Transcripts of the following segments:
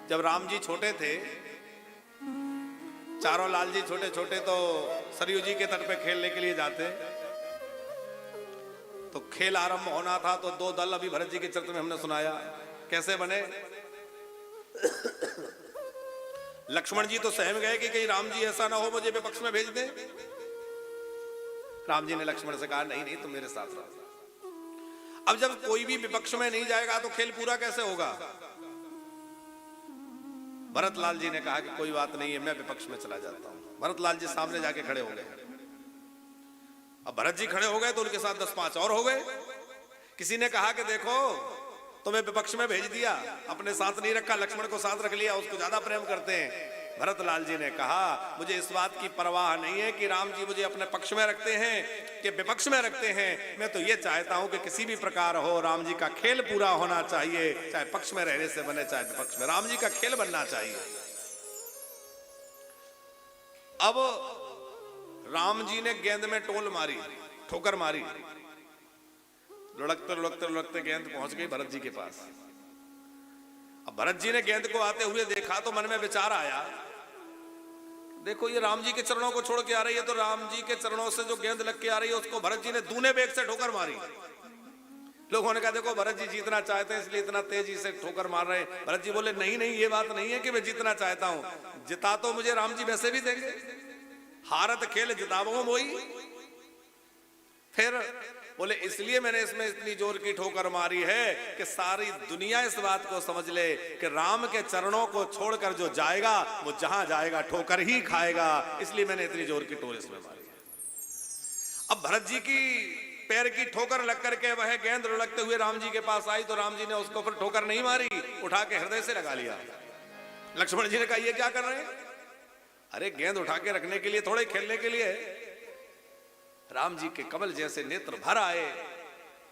जब राम जी छोटे थे, चारों लाल जी छोटे छोटे, तो सरयू जी के तट पे खेलने के लिए जाते। तो खेल आरंभ होना था तो दो दल अभी भरत जी के चरित्र में हमने सुनाया कैसे बने। लक्ष्मण जी तो सहम गए कि कहीं राम जी ऐसा ना हो मुझे विपक्ष में भेज दे। राम जी ने लक्ष्मण से कहा नहीं नहीं तुम मेरे साथ रहो। अब जब कोई भी विपक्ष में नहीं जाएगा तो खेल पूरा कैसे होगा। भरत लाल जी ने कहा कि कोई बात नहीं है, मैं विपक्ष में चला जाता हूं। भरत लाल जी सामने जाके खड़े हो गए। अब भरत जी खड़े हो गए तो उनके साथ 10-5 और हो गए। किसी ने कहा कि देखो तुम्हें विपक्ष में भेज दिया, अपने साथ नहीं रखा, लक्ष्मण को साथ रख लिया, उसको ज्यादा प्रेम करते हैं। भरत लाल जी ने कहा मुझे इस बात की परवाह नहीं है कि राम जी मुझे अपने पक्ष में रखते हैं कि विपक्ष में रखते हैं। मैं तो ये चाहता हूं कि किसी भी प्रकार हो राम जी का खेल पूरा होना चाहिए, चाहे पक्ष में रहने से बने चाहे विपक्ष में, राम जी का खेल बनना चाहिए। अब राम जी ने गेंद में टोल मारी, ठोकर मारी, लुढ़कते लुढ़कते लुढ़कते गेंद पहुंच गई भरत जी के पास। अब भरत जी ने गेंद को आते हुए देखा तो मन में विचार आया, देखो ये राम जी के चरणों को छोड़ के आ रही है, तो राम जी के चरणों से जो गेंद लग के आ रही है उसको भरत जी ने दूने वेग से ठोकर मारी। लोगों ने कहा देखो भरत जी जीतना चाहते हैं इसलिए इतना तेजी से ठोकर मार रहे हैं। भरत जी बोले नहीं नहीं ये बात नहीं है कि मैं जीतना चाहता हूं, जिता तो मुझे राम जी वैसे भी देंगे, हारत खेल जिताबो मोई। फिर बोले इसलिए मैंने इसमें इतनी जोर की ठोकर मारी है कि सारी दुनिया इस बात को समझ ले कि राम के चरणों को छोड़कर जो जाएगा वो जहां जाएगा ठोकर ही खाएगा, इसलिए मैंने इतनी जोर की ठोकर इसमें मारी। अब भरत जी की पैर की ठोकर लग करके वह गेंद लुढ़कते हुए राम जी के पास आई तो राम जी ने उसको फिर ठोकर नहीं मारी, उठा के हृदय से लगा लिया। लक्ष्मण जी ने कहा ये क्या कर रहे हैं। अरे गेंद उठा के रखने के लिए थोड़े खेलने के लिए। राम जी के कमल जैसे नेत्र भर आए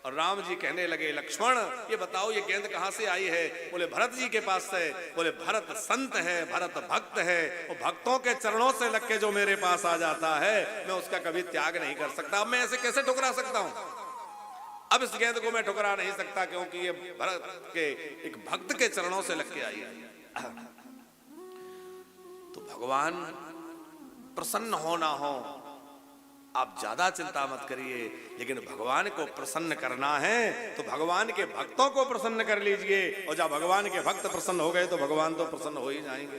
और राम जी कहने लगे लक्ष्मण ये बताओ ये गेंद कहां से आई है। बोले भरत जी के पास से। बोले भरत संत है, भरत भक्त है, वो भक्तों के चरणों से लग के जो मेरे पास आ जाता है मैं उसका कभी त्याग नहीं कर सकता। अब मैं ऐसे कैसे ठुकरा सकता हूं। अब इस गेंद को मैं ठुकरा नहीं सकता क्योंकि ये भरत के एक भक्त के चरणों से लग के आई है। तो भगवान प्रसन्न हो ना हो आप ज्यादा चिंता मत करिए, लेकिन भगवान को प्रसन्न करना है तो भगवान के भक्तों को प्रसन्न कर लीजिए, और जब भगवान के भक्त प्रसन्न हो गए तो भगवान तो प्रसन्न हो ही जाएंगे।